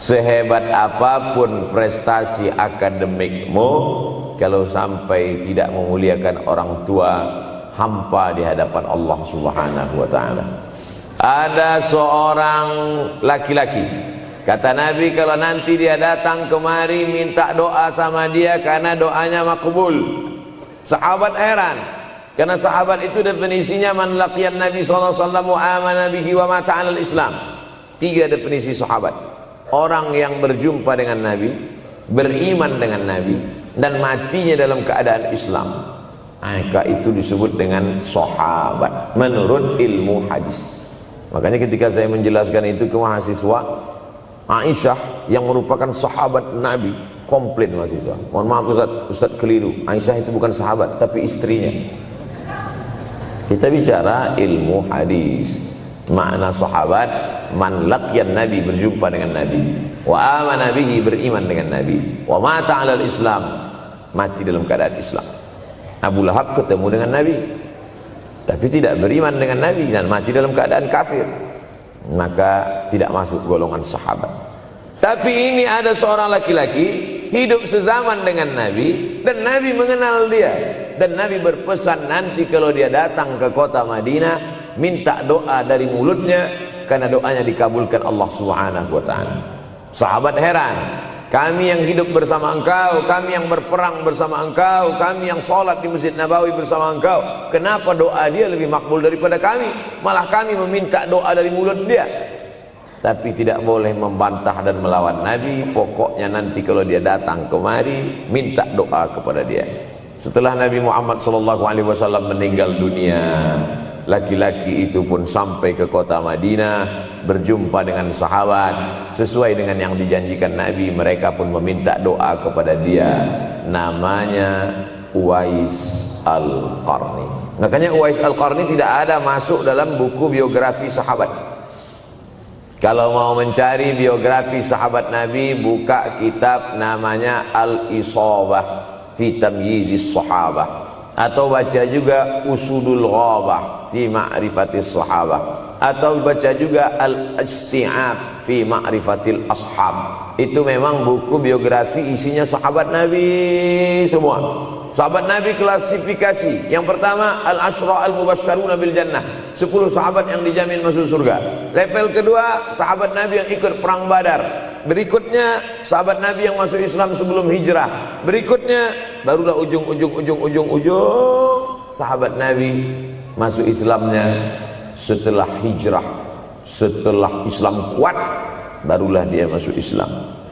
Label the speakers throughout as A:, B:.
A: Sehebat apapun prestasi akademikmu, kalau sampai tidak memuliakan orang tua, hampa di hadapan Allah Subhanahu wa ta'ala. Ada seorang laki-laki, kata Nabi, kalau nanti dia datang kemari minta doa sama dia karena doanya makbul. Sahabat heran, karena sahabat itu definisinya man laqiyan Nabi sallallahu alaihi wasallam wa amana bihi wa mata 'alal Islam. 3 definisi sahabat: orang yang berjumpa dengan Nabi, beriman dengan Nabi, dan matinya dalam keadaan Islam. Maka itu disebut dengan sahabat menurut ilmu hadis. Makanya ketika saya menjelaskan itu ke mahasiswa, Aisyah yang merupakan sahabat Nabi, komplain mahasiswa, mohon maaf Ustaz keliru, Aisyah itu bukan sahabat tapi istrinya. Kita bicara ilmu hadis. Makna sahabat, man laqiyan Nabi, berjumpa dengan Nabi, wa amana bihi, beriman dengan Nabi, wa mata 'alal Islam, mati dalam keadaan Islam. Abu Lahab ketemu dengan Nabi tapi tidak beriman dengan Nabi dan mati dalam keadaan kafir, maka tidak masuk golongan sahabat. Tapi ini ada seorang laki-laki hidup sezaman dengan Nabi dan Nabi mengenal dia, dan Nabi berpesan nanti kalau dia datang ke kota Madinah minta doa dari mulutnya karena doanya dikabulkan Allah Subhanahu wa ta'ala. Sahabat heran, kami yang hidup bersama engkau, kami yang berperang bersama engkau, kami yang sholat di Masjid Nabawi bersama engkau, kenapa doa dia lebih makbul daripada kami? Malah kami meminta doa dari mulut dia. Tapi tidak boleh membantah dan melawan Nabi. Pokoknya nanti kalau dia datang kemari minta doa kepada dia. Setelah Nabi Muhammad SAW meninggal dunia, laki-laki itu pun sampai ke kota Madinah, berjumpa dengan sahabat. Sesuai dengan yang dijanjikan Nabi, mereka pun meminta doa kepada dia. Namanya Uwais Al-Qarni. Makanya Uwais Al-Qarni tidak ada masuk dalam buku biografi sahabat. Kalau mau mencari biografi sahabat Nabi, buka kitab namanya Al-Isabah fi Tamyizis Sahabah, atau baca juga Usudul Ghabah fi Ma'rifatis Sahabah, atau baca juga Al-Isti'ab fi Ma'rifatil Ashab. Itu memang buku biografi isinya sahabat Nabi semua. Sahabat Nabi klasifikasi. Yang pertama, Al-Ashra Al-Mubashsharuna bil Jannah, 10 sahabat yang dijamin masuk surga. Level kedua, sahabat Nabi yang ikut perang Badar. Berikutnya, sahabat Nabi yang masuk Islam sebelum hijrah. Berikutnya, barulah ujung sahabat Nabi masuk Islamnya setelah hijrah, setelah Islam kuat, barulah dia masuk Islam.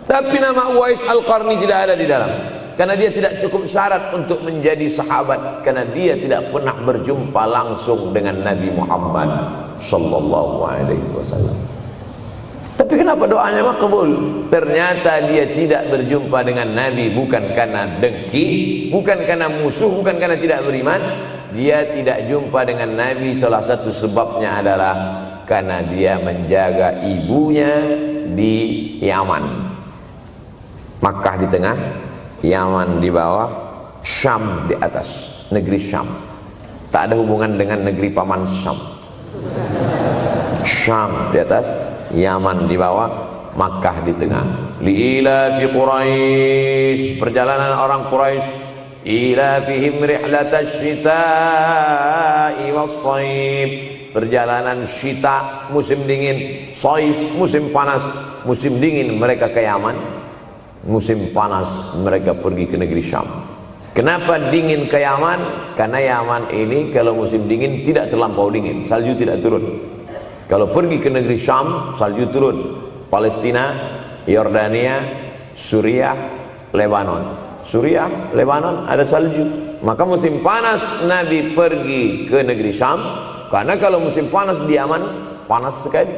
A: Tapi nama Uwais Al-Qarni tidak ada di dalam, karena dia tidak cukup syarat untuk menjadi sahabat, karena dia tidak pernah berjumpa langsung dengan Nabi Muhammad sallallahu alaihi wasallam. Tapi kenapa doanya makbul? Ternyata dia tidak berjumpa dengan Nabi bukan karena dengki, bukan karena musuh, bukan karena tidak beriman. Dia tidak jumpa dengan Nabi, salah satu sebabnya adalah karena dia menjaga ibunya di Yaman. Makkah di tengah, Yaman di bawah, Syam di atas, negeri Syam. Tak ada hubungan dengan negeri paman Syam. Syam di atas, Yaman di bawah, Makkah di tengah. Liila fi Quraisy, perjalanan orang Quraisy. Ila fihim rihlatash shita'i was-shaib, perjalanan syita musim dingin, shaif musim panas. Musim dingin mereka ke Yaman, musim panas mereka pergi ke negeri Syam. Kenapa dingin ke Yaman? Karena Yaman ini kalau musim dingin tidak terlampau dingin, salju tidak turun. Kalau pergi ke negeri Syam, salju turun. Palestina, Yordania, Suriah, Lebanon. Suriah, Lebanon ada salju. Maka musim panas Nabi pergi ke negeri Syam, karena kalau musim panas di Yaman panas sekali.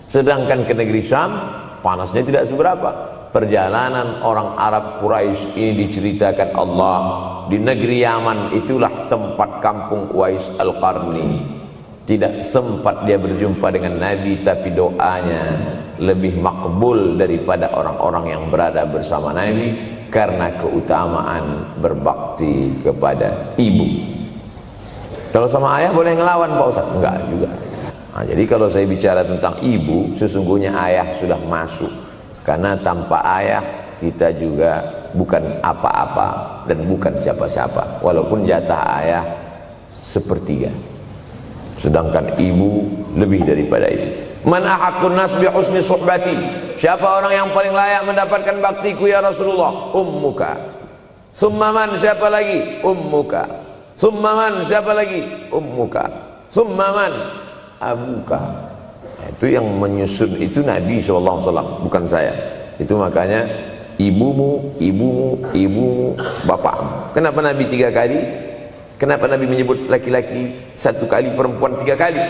A: Sedangkan ke negeri Syam panasnya tidak seberapa. Perjalanan orang Arab Quraisy ini diceritakan Allah, di negeri Yaman itulah tempat kampung Uwais Al-Qarni. Tidak sempat dia berjumpa dengan Nabi, tapi doanya lebih makbul daripada orang-orang yang berada bersama Nabi, karena keutamaan berbakti kepada ibu. Kalau sama ayah boleh ngelawan Pak Ustaz? Enggak juga. Nah, jadi kalau saya bicara tentang ibu, sesungguhnya ayah sudah masuk. Karena tanpa ayah kita juga bukan apa-apa dan bukan siapa-siapa, walaupun jatah ayah sepertiga, sedangkan ibu lebih daripada itu. Man ahaqqun nas bi husni suhbati, siapa orang yang paling layak mendapatkan baktiku ya Rasulullah? Ummuka. Summa man, siapa lagi? Ummuka. Summa man, siapa lagi? Ummuka. Summa man, abuka. Itu yang menyusun itu Nabi SAW, bukan saya. Itu makanya ibumu, ibumu, ibumu, bapakmu. Kenapa Nabi 3 kali? Kenapa Nabi menyebut laki-laki 1 kali, perempuan 3 kali?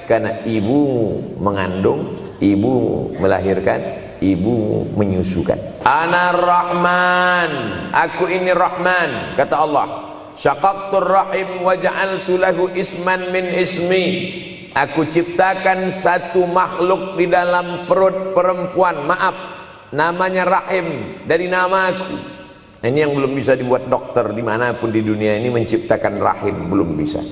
A: Karena ibumu mengandung, ibumu melahirkan, ibumu menyusukan. Ana Rahman, aku ini Rahman, kata Allah. Syaqaqtur rahim wa ja'altu lahu isman min ismi. Aku ciptakan satu makhluk di dalam perut perempuan, maaf, namanya rahim, dari namaku. Ini yang belum bisa dibuat dokter dimanapun di dunia ini, menciptakan rahim, belum bisa.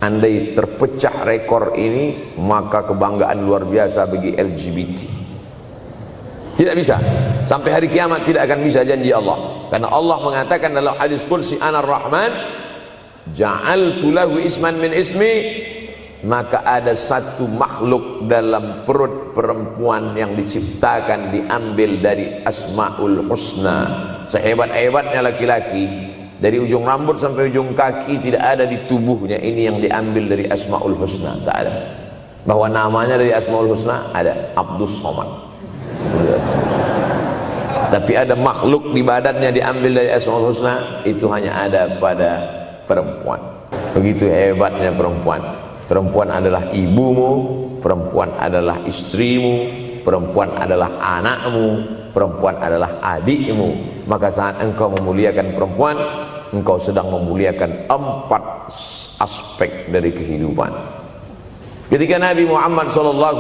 A: Andai terpecah rekor ini, maka kebanggaan luar biasa bagi LGBT. Tidak bisa, sampai hari kiamat tidak akan bisa, janji Allah. Karena Allah mengatakan dalam hadis qudsi, Ana Rahman ja'altu lahu isman min ismi. Maka ada satu makhluk dalam perut perempuan yang diciptakan, diambil dari Asmaul Husna. Sehebat-hebatnya laki-laki, dari ujung rambut sampai ujung kaki tidak ada di tubuhnya ini yang diambil dari Asmaul Husna, tak ada. Bahwa namanya dari Asmaul Husna ada, Abdus Somad. Tapi ada makhluk di badannya diambil dari Asmaul Husna, itu hanya ada pada perempuan. Begitu hebatnya perempuan. Perempuan adalah ibumu, perempuan adalah istrimu, perempuan adalah anakmu, perempuan adalah adikmu. Maka saat engkau memuliakan perempuan, engkau sedang memuliakan 4 aspek dari kehidupan. Ketika Nabi Muhammad SAW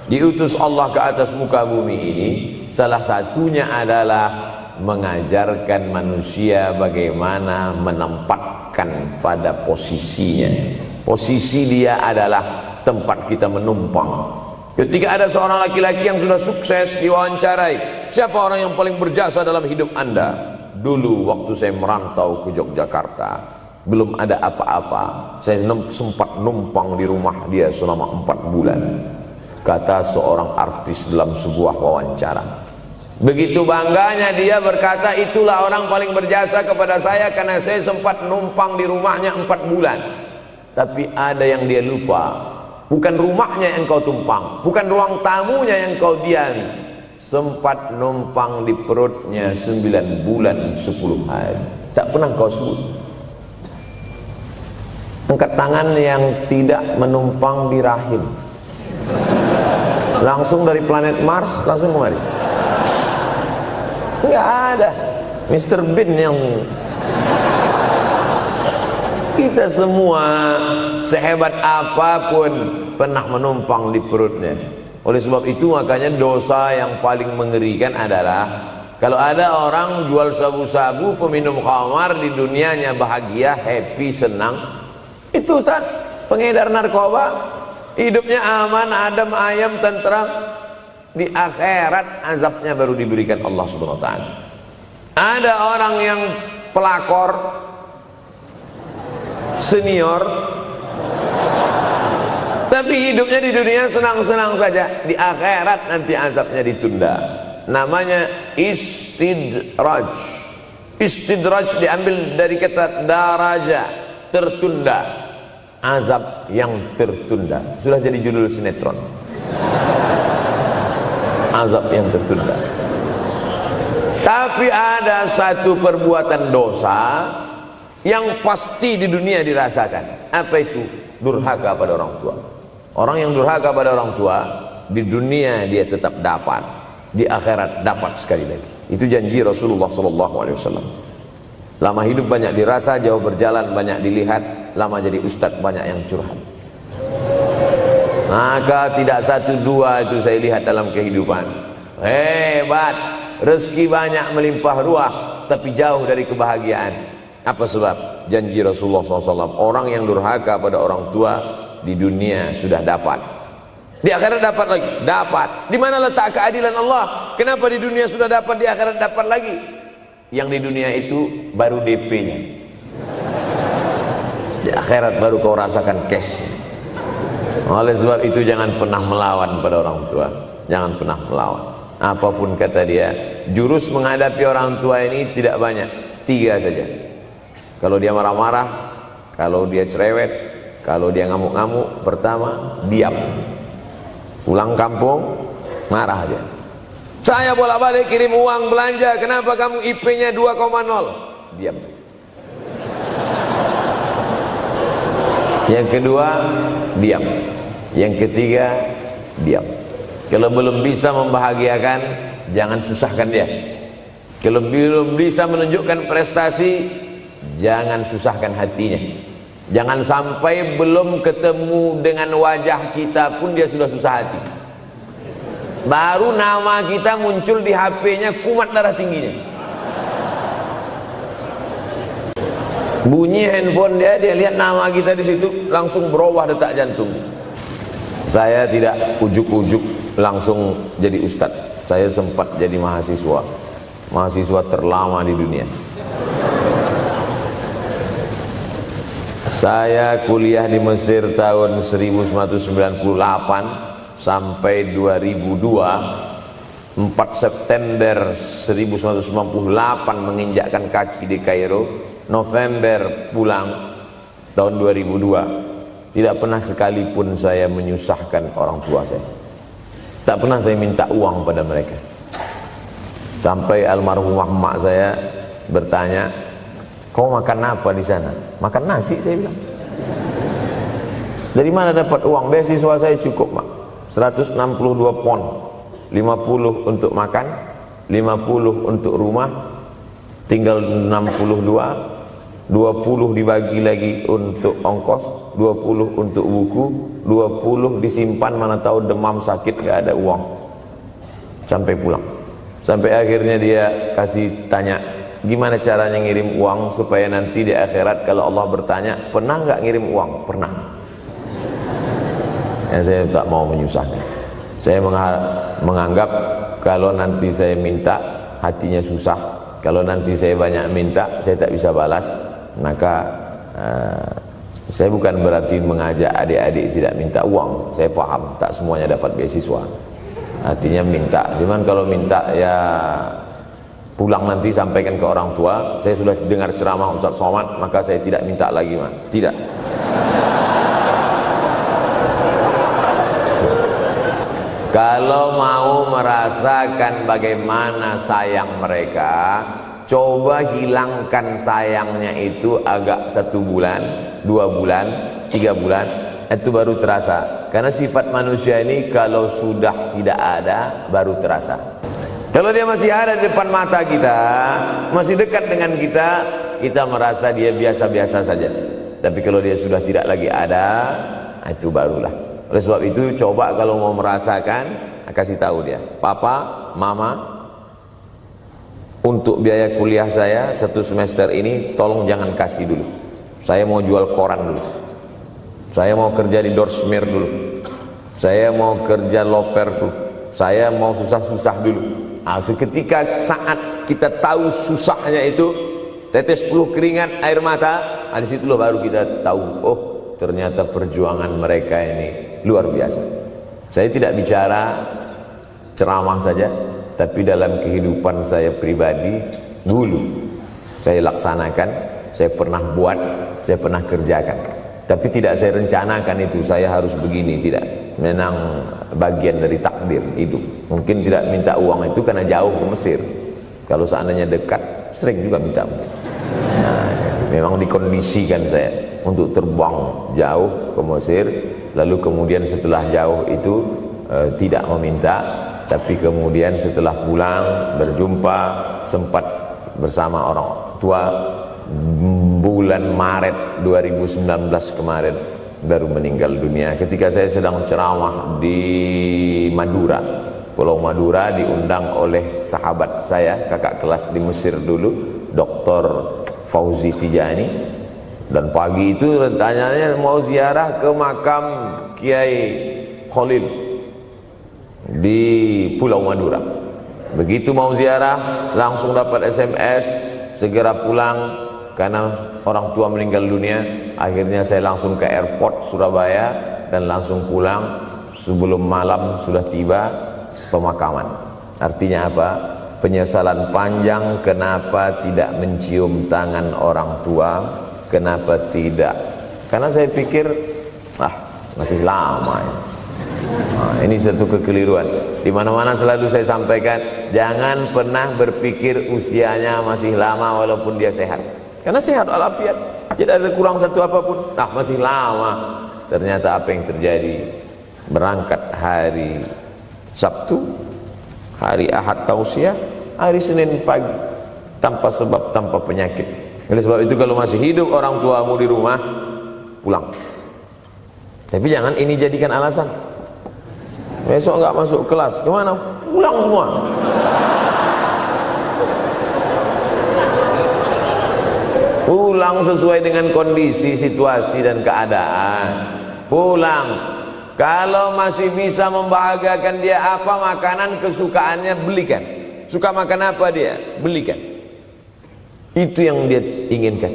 A: diutus Allah ke atas muka bumi ini, salah satunya adalah mengajarkan manusia bagaimana menempatkan pada posisinya. Posisi dia adalah tempat kita menumpang. Ketika ada seorang laki-laki yang sudah sukses diwawancarai, siapa orang yang paling berjasa dalam hidup Anda? Dulu waktu saya merantau ke Yogyakarta, belum ada apa-apa, saya sempat numpang di rumah dia selama 4 bulan, kata seorang artis dalam sebuah wawancara. Begitu bangganya dia berkata, itulah orang paling berjasa kepada saya karena saya sempat numpang di rumahnya 4 bulan. Tapi ada yang dia lupa, bukan rumahnya yang kau tumpang, bukan ruang tamunya yang kau diami, sempat numpang di perutnya 9 bulan 10 hari. Tak pernah kau sebut. Angkat tangan yang tidak menumpang di rahim, langsung dari planet Mars langsung kemari. Enggak ada. Mr. Bean yang kita semua sehebat apapun pernah menumpang di perutnya. Oleh sebab itu makanya dosa yang paling mengerikan adalah kalau ada orang jual sabu-sabu, peminum khamar, di dunianya bahagia, happy, senang. Itu Ustaz, pengedar narkoba, hidupnya aman, adem, ayam, tentram. Di akhirat azabnya baru diberikan Allah Subhanahu wa taala. Ada orang yang pelakor senior, tapi hidupnya di dunia senang-senang saja, di akhirat nanti azabnya ditunda. Namanya istidraj. Istidraj diambil dari kata daraja, tertunda. Azab yang tertunda, sudah jadi judul sinetron. Azab yang tertunda. Tapi ada satu perbuatan dosa yang pasti di dunia dirasakan. Apa itu? Durhaka pada orang tua. Orang yang durhaka pada orang tua, di dunia dia tetap dapat, di akhirat dapat sekali lagi. Itu janji Rasulullah SAW. Lama hidup banyak dirasa, jauh berjalan banyak dilihat, lama jadi ustadz banyak yang curhat. Maka tidak 1 2 itu saya lihat dalam kehidupan. Hebat, rezeki banyak melimpah ruah, tapi jauh dari kebahagiaan. Apa sebab? Janji Rasulullah SAW, orang yang durhaka pada orang tua di dunia sudah dapat, Di akhirat dapat lagi, dapat. Di mana letak keadilan Allah? Kenapa di dunia sudah dapat, di akhirat dapat lagi? Yang di dunia itu baru DP-nya, di akhirat baru kau rasakan cash. Oleh sebab itu jangan pernah melawan pada orang tua, jangan pernah melawan. Apapun kata dia, jurus menghadapi orang tua ini tidak banyak, 3 saja. Kalau dia marah-marah, kalau dia cerewet, kalau dia ngamuk-ngamuk, pertama diam. Pulang kampung marah aja. Saya bolak-balik kirim uang belanja, kenapa kamu IP-nya 2,0? Diam. Yang kedua, diam. Yang ketiga, diam. Kalau belum bisa membahagiakan, jangan susahkan dia. Kalau belum bisa menunjukkan prestasi, jangan susahkan hatinya. Jangan sampai belum ketemu dengan wajah kita pun dia sudah susah hati. Baru nama kita muncul di HP-nya, kumat darah tingginya. Bunyi handphone dia lihat nama kita di situ, langsung berubah detak jantung. Saya tidak ujuk-ujuk langsung jadi ustadz. Saya sempat jadi mahasiswa terlama di dunia. Saya kuliah di Mesir tahun 1998 sampai 2002. 4 September 1998 menginjakkan kaki di Kairo. November pulang tahun 2002. Tidak pernah sekalipun saya menyusahkan orang tua saya. Tak pernah saya minta uang pada mereka. Sampai almarhumah emak saya bertanya, kau makan apa di sana? Makan nasi, saya bilang. Dari mana dapat uang? Beasiswa saya cukup, mak. 162 pon. 50 untuk makan, 50 untuk rumah, tinggal 62. 20 dibagi lagi untuk ongkos, 20 untuk buku, 20 disimpan, mana tahu demam sakit gak ada uang. Sampai pulang. Sampai akhirnya dia kasih tanya, gimana caranya ngirim uang supaya nanti di akhirat kalau Allah bertanya, pernah gak ngirim uang? Pernah. Ya, saya tak mau menyusahkan. Saya menganggap kalau nanti saya minta, hatinya susah. Kalau nanti saya banyak minta, saya tak bisa balas. Maka saya bukan berarti mengajak adik-adik tidak minta uang. Saya paham, tak semuanya dapat beasiswa. Artinya minta. Cuman kalau minta ya pulang nanti sampaikan ke orang tua. Saya sudah dengar ceramah Ustaz Somad, maka saya tidak minta lagi, Mak. Tidak. Kalau mau merasakan bagaimana sayang mereka, coba hilangkan sayangnya itu agak 1 bulan, 2 bulan, 3 bulan, itu baru terasa. Karena sifat manusia ini kalau sudah tidak ada baru terasa. Kalau dia masih ada di depan mata kita, masih dekat dengan kita, kita merasa dia biasa-biasa saja. Tapi kalau dia sudah tidak lagi ada, itu barulah. Oleh sebab itu coba kalau mau merasakan, kasih tahu dia, papa, mama, untuk biaya kuliah saya 1 semester ini tolong jangan kasih dulu. Saya mau jual koran dulu. Saya mau kerja di Dorsmir dulu. Saya mau kerja loper dulu. Saya mau susah-susah dulu. Nah, seketika saat kita tahu susahnya itu, tetes peluh keringat, air mata, di situ loh baru kita tahu, oh ternyata perjuangan mereka ini luar biasa. Saya tidak bicara ceramah saja, tapi dalam kehidupan saya pribadi dulu saya laksanakan, saya pernah buat, saya pernah kerjakan. Tapi tidak saya rencanakan itu, saya harus begini, tidak. Memang bagian dari takdir hidup. Mungkin tidak minta uang itu karena jauh ke Mesir. Kalau seandainya dekat, sering juga minta. Nah, memang dikondisikan saya untuk terbang jauh ke Mesir, lalu kemudian setelah jauh itu tidak meminta. Tapi kemudian setelah pulang berjumpa, sempat bersama orang tua. Bulan Maret 2019 kemarin baru meninggal dunia ketika saya sedang ceramah di Madura, Pulau Madura, diundang oleh sahabat saya, kakak kelas di Mesir dulu, Dr. Fauzi Tijani. Dan pagi itu rencananya mau ziarah ke makam Kiai Khalil di Pulau Madura. Begitu mau ziarah langsung dapat SMS segera pulang karena orang tua meninggal dunia. Akhirnya saya langsung ke airport Surabaya dan langsung pulang. Sebelum malam sudah tiba pemakaman. Artinya apa? Penyesalan panjang kenapa tidak mencium tangan orang tua, kenapa tidak. Karena saya pikir masih lama ya. Ini satu kekeliruan. Di mana-mana selalu saya sampaikan, jangan pernah berpikir usianya masih lama walaupun dia sehat. Karena sehat walafiat, tidak ada kurang satu apapun. Masih lama. Ternyata apa yang terjadi? Berangkat hari Sabtu, hari Ahad tausiah, hari Senin pagi, tanpa sebab, tanpa penyakit. Oleh sebab itu kalau masih hidup orang tuamu di rumah, pulang. Tapi jangan ini jadikan alasan. Besok nggak masuk kelas, kemana? Pulang semua. Pulang sesuai dengan kondisi, situasi dan keadaan. Pulang. Kalau masih bisa membahagiakan dia apa makanan kesukaannya, belikan. Suka makan apa dia, belikan. Itu yang dia inginkan.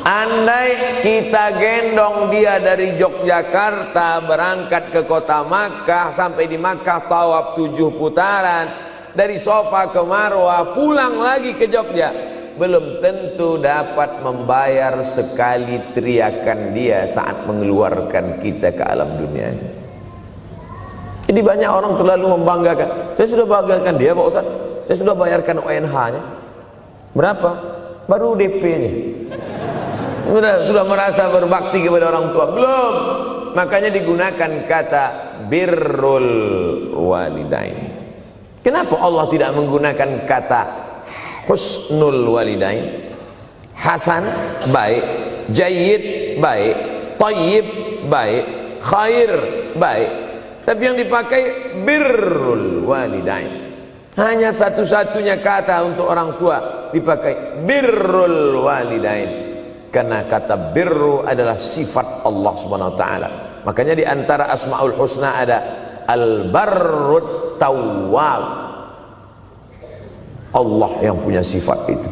A: Andai kita gendong dia dari Yogyakarta berangkat ke kota Makkah, sampai di Makkah tawaf 7 putaran, dari Safa ke Marwah, pulang lagi ke Jogja, belum tentu dapat membayar sekali teriakan dia saat mengeluarkan kita ke alam dunia. Jadi banyak orang terlalu membanggakan. Saya sudah banggakan dia Pak Ustaz, saya sudah bayarkan ONH-nya. Berapa? Baru DP-nya. Sudah merasa berbakti kepada orang tua? Belum. Makanya digunakan kata birrul walidain. Kenapa Allah tidak menggunakan kata husnul walidain? Hasan baik, jayyid baik, thayyib baik, khair baik. Tapi yang dipakai birrul walidain. Hanya satu-satunya kata untuk orang tua dipakai birrul walidain. Karena kata birru adalah sifat Allah Subhanahu wa taala. Makanya di antara Asmaul Husna ada Al-Barrut Tawwab. Allah yang punya sifat itu.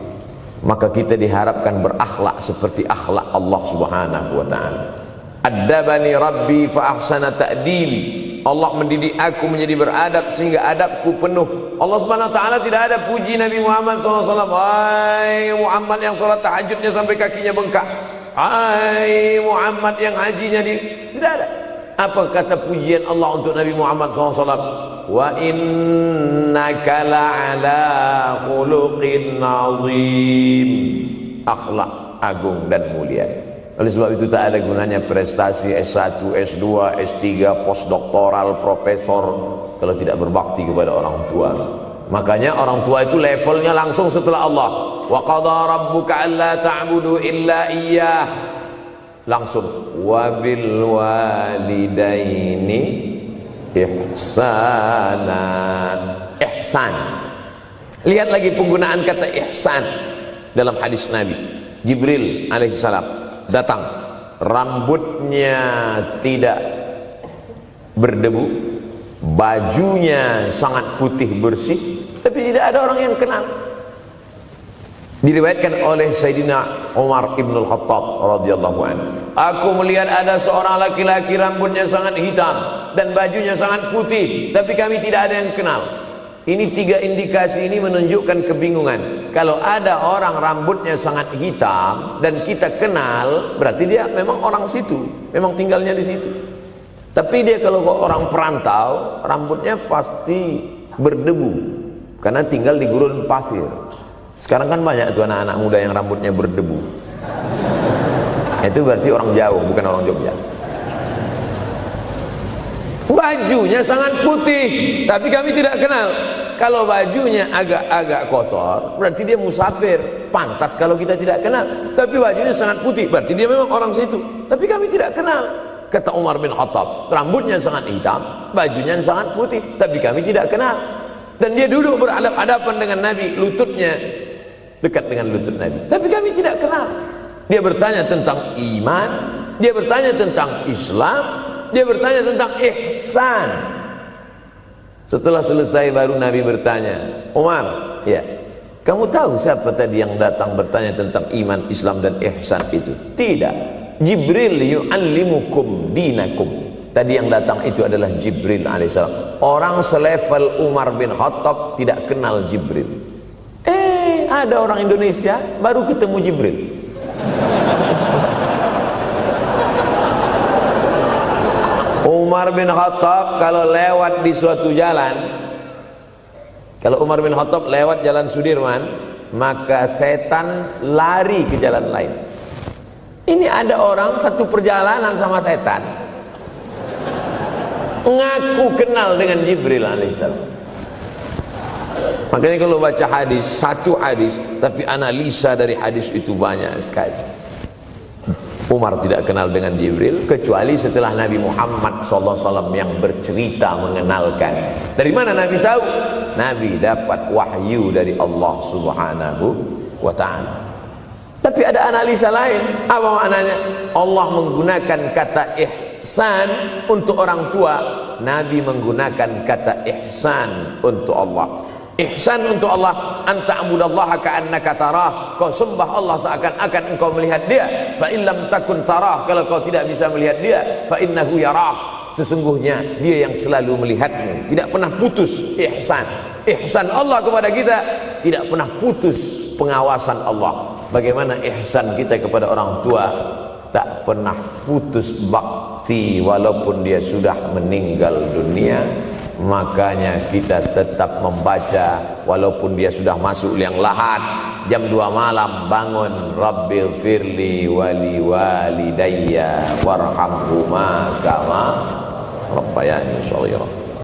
A: Maka kita diharapkan berakhlak seperti akhlak Allah Subhanahu wa taala. Addabani Rabbi fa ahsana ta'dili. Allah mendidik aku menjadi beradab sehingga adabku penuh. Allah Subhanahu wa taala tidak ada puji Nabi Muhammad SAW. Hai Muhammad yang sholat tahajudnya sampai kakinya bengkak. Hai Muhammad yang hajinya tidak ada. Apa kata pujian Allah untuk Nabi Muhammad SAW? Wa innaka la'ala khuluqin azim. Akhlak agung dan mulia. Oleh sebab itu tak ada gunanya prestasi S1, S2, S3, postdoktoral, profesor kalau tidak berbakti kepada orang tua. Makanya orang tua itu levelnya langsung setelah Allah. Wa qadha rabbuka alla ta'budu illa iyyah. Langsung wa bil walidaini ihsana. Ihsan. Lihat lagi penggunaan kata ihsan dalam hadis Nabi. Jibril alaihissalam datang, rambutnya tidak berdebu, bajunya sangat putih bersih, tapi tidak ada orang yang kenal. Diriwayatkan oleh Sayyidina Umar ibn al-Khattab radhiyallahu anhu, aku melihat ada seorang laki-laki rambutnya sangat hitam dan bajunya sangat putih, tapi kami tidak ada yang kenal. Ini 3 indikasi ini menunjukkan kebingungan. Kalau ada orang rambutnya sangat hitam dan kita kenal, berarti dia memang orang situ, memang tinggalnya di situ. Tapi dia kalau orang perantau, rambutnya pasti berdebu karena tinggal di gurun pasir. Sekarang kan banyak tuh anak-anak muda yang rambutnya berdebu. Itu berarti orang jauh, bukan orang Jogja. Bajunya sangat putih, tapi kami tidak kenal. Kalau bajunya agak-agak kotor, berarti dia musafir. Pantas kalau kita tidak kenal. Tapi bajunya sangat putih, berarti dia memang orang situ. Tapi kami tidak kenal. Kata Umar bin Khattab, rambutnya sangat hitam, bajunya sangat putih, tapi kami tidak kenal. Dan dia duduk berhadapan dengan Nabi, lututnya dekat dengan lutut Nabi, tapi kami tidak kenal. Dia bertanya tentang iman, dia bertanya tentang Islam, dia bertanya tentang ihsan. Setelah selesai baru Nabi bertanya, Umar, ya, kamu tahu siapa tadi yang datang bertanya tentang iman, Islam dan ihsan itu? Tidak. Jibril yu'allimukum dinakum. Tadi yang datang itu adalah Jibril alaihissalam. Orang selevel Umar bin Khattab tidak kenal Jibril. Ada orang Indonesia baru ketemu Jibril. Umar bin Khattab kalau lewat di suatu jalan, kalau Umar bin Khattab lewat jalan Sudirman, maka setan lari ke jalan lain. Ini ada orang satu perjalanan sama setan, ngaku kenal dengan Jibril alaihissalam. Makanya kalau baca hadis, satu hadis tapi analisa dari hadis itu banyak sekali. Umar tidak kenal dengan Jibril kecuali setelah Nabi Muhammad SAW yang bercerita mengenalkan. Dari mana Nabi tahu? Nabi dapat wahyu dari Allah Subhanahu wa ta'ala. Tapi ada analisa lain. Apa maknanya? Allah menggunakan kata ihsan untuk orang tua, Nabi menggunakan kata ihsan untuk Allah. Ihsan untuk Allah, anta'budallaha ka'annaka tarah, kau sembah Allah seakan-akan engkau melihat dia. Fa in lam takun tarah, kalau kau tidak bisa melihat dia, fa innahu yarak, sesungguhnya dia yang selalu melihatmu, tidak pernah putus. Ihsan Allah kepada kita, tidak pernah putus pengawasan Allah. Bagaimana ihsan kita kepada orang tua? Tak pernah putus bakti walaupun dia sudah meninggal dunia. Makanya kita tetap membaca walaupun dia sudah masuk liang lahat, jam 2 malam bangun, Rabbighfirli wali walidayya warhamhuma kama rabbayani shaghira.